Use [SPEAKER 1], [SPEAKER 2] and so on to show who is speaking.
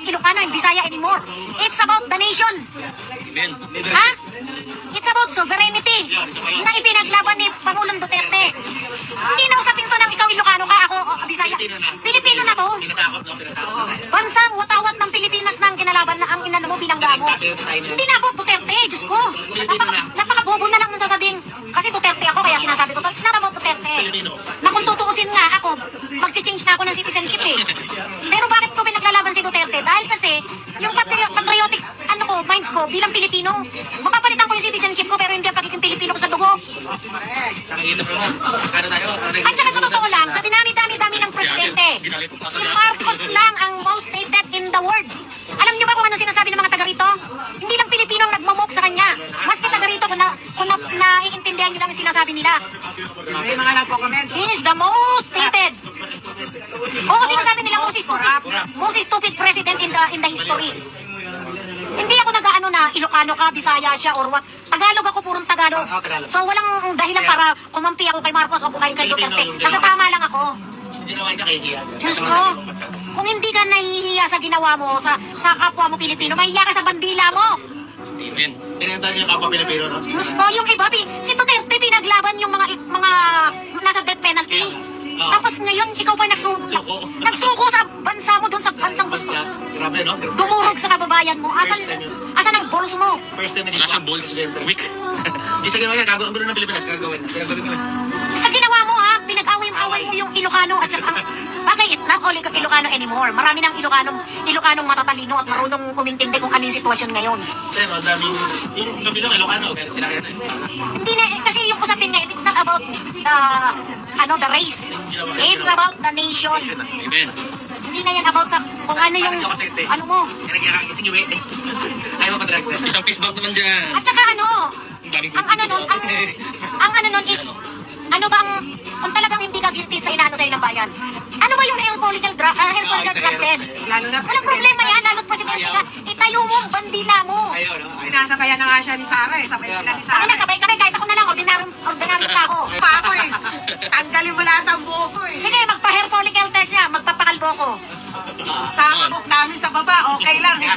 [SPEAKER 1] Ilocano and Bisaya anymore. It's about the nation. Ha? It's about sovereignty na ipinaglaban ni Pangulong Duterte. Hindi na usapin to ng ikaw Ilocano ka, ako Bisaya. Pilipino na to. Bansang watawat ng Pilipinas na ang kinalaban na ang inano mo, binangga mo. Hindi na ako Duterte, Diyos ko. Napakabobo na lang nung sasabihin, kasi Duterte ako, kaya sinasabi ko, it's not about Duterte. Na kung tutuusin nga ako, mag-change na ako ng citizenship eh. Pero bakit ko pinaglalaban si Duterte? Dahil kasi, yung patriotic, ano ko, minds ko, bilang Pilipino, mapapalitan ko yung citizenship ko, pero hindi ang pagiging Pilipino ko sa dugo. At saka sa totoo lang, sa dinami-dami ng presidente, si Marcos lang ang most hated in the world. Alam niyo ba kung ano sinasabi ng mga taga rito? Hindi lang Pilipino ang nagmamok sa kanya. Mas taga rito kung naiintindihan niyo lang yung sinasabi nila.
[SPEAKER 2] May mga nagko-comment.
[SPEAKER 1] He is the most hated. Oo, sinasabi nila most stupid president in the history. Hindi ako nag-aano na Ilocano ka, Bisaya siya, or what. Tagalog ako, purong Tagalog. So walang dahilan para kumampi ako kay Marcos o kay Duterte. Nasa tama lang ako. Diyos ko, kung hindi ka nahihiya sa ginawa mo, sa kapwa mo Pilipino, mahihiya ka sa bandila mo.
[SPEAKER 3] Amen. Tinenta niya kapwa Pilipino, no?
[SPEAKER 1] Diyos ko, yung iba, si Duterte pinaglaban yung mga nasa death penalty. Tapos ngayon, ikaw pa nagsuko sa bansa mo, doon sa bansang gusto.
[SPEAKER 3] Grabe, no?
[SPEAKER 1] Dumurog sa kababayan mo. Asan ang balls mo?
[SPEAKER 3] First time na
[SPEAKER 4] Wala siyang balls. Weak.
[SPEAKER 3] Di sa ginawa yan, gagawin ko rin ng Pilipinas, gagawin ko rin.
[SPEAKER 1] Sa ginawa mo ha, pinag-away mo yung Ilocano at saka bagay, not all Ilocano anymore. Marami ng Ilocanong matatalino at marunong umintindi kung ano yung sitwasyon ngayon.
[SPEAKER 3] Pero, daming, yung Pilipino, Ilocano, pero sila yan.
[SPEAKER 1] Hindi na, kasi yung usapin nga, it's not about the race. It's about the nation.
[SPEAKER 4] Amen.
[SPEAKER 1] Hindi na yan about sa kung ano yung, ano mo.
[SPEAKER 3] Kasi yung wait, ayaw mo pa-direct.
[SPEAKER 4] Isang fist bump naman dyan.
[SPEAKER 1] At saka ang ano nun is, ano bang, kung talagang hindi ka guilty sa inaano sa'yo ng bayan, ano ba yung health political drug test?
[SPEAKER 2] Lalo na
[SPEAKER 1] Walang problema yan, lalo't presidente ka. Itayo mo ang bandila mo.
[SPEAKER 3] Ayaw, no?
[SPEAKER 2] sinasabayan na nga siya ni Sarah eh. Sabay sila ni
[SPEAKER 1] Ano
[SPEAKER 2] Sarah.
[SPEAKER 1] na, sabay kami, kahit ako na lang, ordinaryong tao.
[SPEAKER 2] Pa ako eh. Tanggalin mo lahat ang buhok ko eh.
[SPEAKER 1] Sige, magpa-hair follicle test siya, magpapakalbo ko.
[SPEAKER 2] Sa kabuk namin sa baba, okay lang eh.